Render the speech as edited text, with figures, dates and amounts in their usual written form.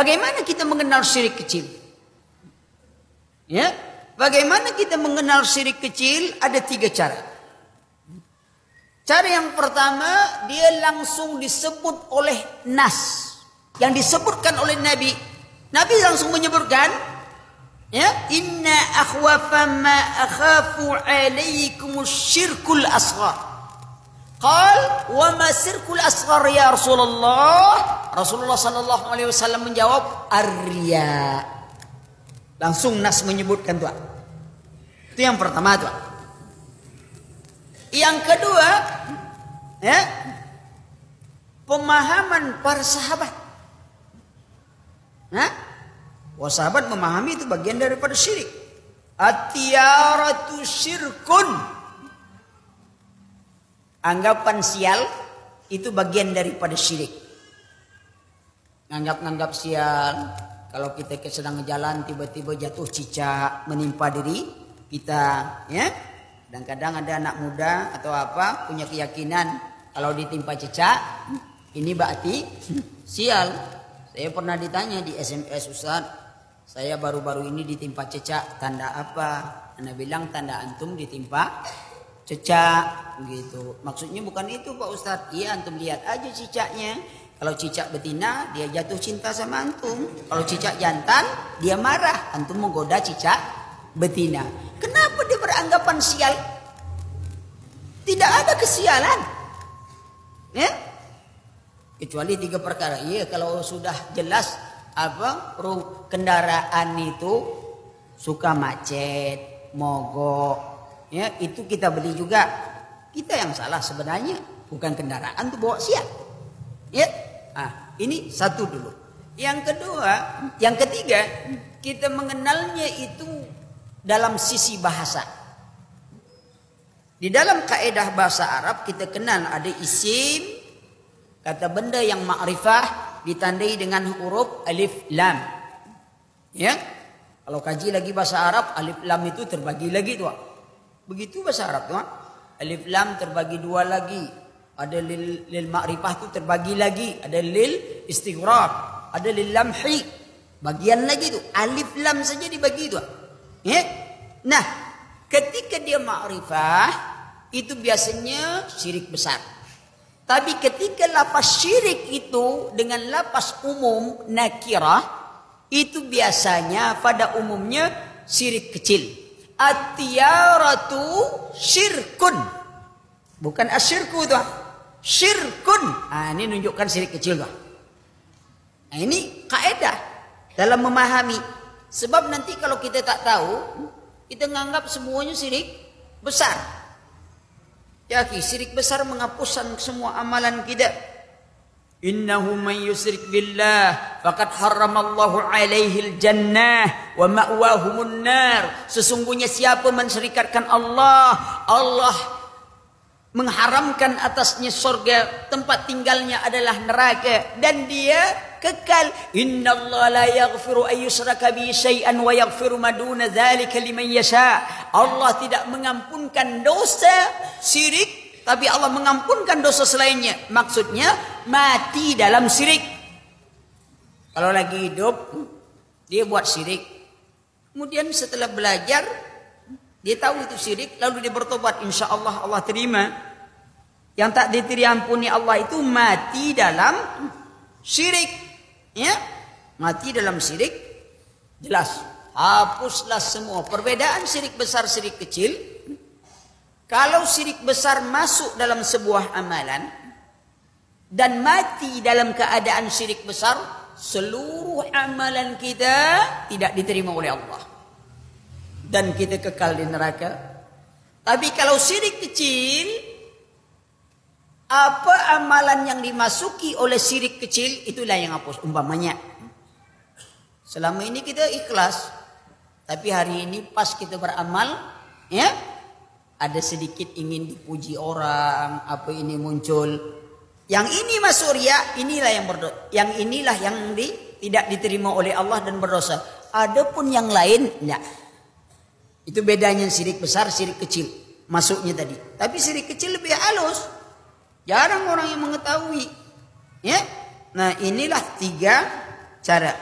Bagaimana kita mengenal syirik kecil? Ya, bagaimana kita mengenal syirik kecil? Ada 3 cara. Cara yang pertama, dia langsung disebut oleh nas. Yang disebutkan oleh Nabi. Nabi langsung menyebutkan, ya, inna akhwafa ma akhafu alaikum syirkul asghar. Qal wa ma syirkul asghar ya Rasulullah? Rasulullah sallallahu alaihi wasallam menjawab, ar-riya. Langsung nas menyebutkan tuh. Itu yang pertama tuh. Yang kedua, ya, pemahaman para sahabat. Nah, sahabat memahami itu bagian daripada syirik. At-tiyaratu syirkun. Anggapan sial itu bagian daripada syirik. Nganggap sial. Kalau kita sedang jalan tiba-tiba jatuh cicak menimpa diri kita, ya. Kadang-kadang ada anak muda atau apa punya keyakinan kalau ditimpa cicak ini berarti sial. Saya pernah ditanya di SMS, Ustaz, saya baru-baru ini ditimpa cicak, tanda apa? Anda bilang tanda antum ditimpa cicak, gitu. Maksudnya bukan itu Pak Ustaz. Iya, antum lihat aja cicaknya. Kalau cicak betina, dia jatuh cinta sama antum. Kalau cicak jantan, dia marah. Antum menggoda cicak betina. Kenapa dia beranggapan sial? Tidak ada kesialan. Ya? Kecuali 3 perkara. Iya, kalau sudah jelas kendaraan itu suka macet, mogok, ya, itu kita beli juga. Kita yang salah sebenarnya, bukan kendaraan tuh bawa sial. Ya. Ini satu dulu. Yang ketiga, kita mengenalnya itu dalam sisi bahasa. Di dalam kaidah bahasa Arab kita kenal ada isim, kata benda yang ma'rifah ditandai dengan huruf alif lam. Ya. Kalau kaji lagi bahasa Arab, alif lam itu terbagi lagi tuh. Begitu bahasa Arab tuh. Alif lam terbagi 2 lagi. Ada lil ma'rifah itu terbagi lagi, ada lil istighraq, ada lil lamhi. Bagian lagi tuh, alif lam saja dibagi tuh. Ya. Nah, ketika dia ma'rifah itu biasanya syirik besar. Tapi ketika lapas syirik itu dengan lapas umum nakirah, itu biasanya pada umumnya syirik kecil. At-tiyaratu syirkun. Bukan asyirku tuh. Syirkun. Ini menunjukkan syirik kecil tuh. Ini kaidah dalam memahami. Sebab nanti kalau kita tak tahu, kita menganggap semuanya syirik besar. Ya, syirik besar menghapuskan semua amalan kita. Innahu man yusyrik billah faqad harramallahu alaihil jannah wa ma'wahumun nar. Sesungguhnya siapa mensyirikatkan Allah, Allah mengharamkan atasnya surga, tempat tinggalnya adalah neraka dan dia kekal. Innallaha la yaghfiru ay yushraka bihi syai'an wa yaghfiru ma duna dzalika liman yasha. Allah tidak mengampunkan dosa syirik, tapi Allah mengampunkan dosa selainnya. Maksudnya mati dalam syirik. Kalau lagi hidup dia buat syirik, kemudian setelah belajar dia tahu itu syirik, lalu dia bertobat, insya Allah Allah terima. Yang tak diampuni Allah itu mati dalam syirik, ya, mati dalam syirik. Jelas, hapuslah semua perbedaan syirik besar syirik kecil. Kalau syirik besar masuk dalam sebuah amalan dan mati dalam keadaan syirik besar, seluruh amalan kita tidak diterima oleh Allah dan kita kekal di neraka. Tapi kalau syirik kecil, apa amalan yang dimasuki oleh syirik kecil itulah yang hapus. Umpamanya selama ini kita ikhlas, tapi hari ini pas kita beramal, ya, ada sedikit ingin dipuji orang, apa ini muncul, yang ini masuk riya, inilah yang berdosa, yang inilah yang tidak diterima oleh Allah dan berdosa. Adapun yang lain enggak. Itu bedanya syirik besar, syirik kecil masuknya tadi. Tapi syirik kecil lebih halus, jarang orang yang mengetahui. Ya, nah inilah 3 cara.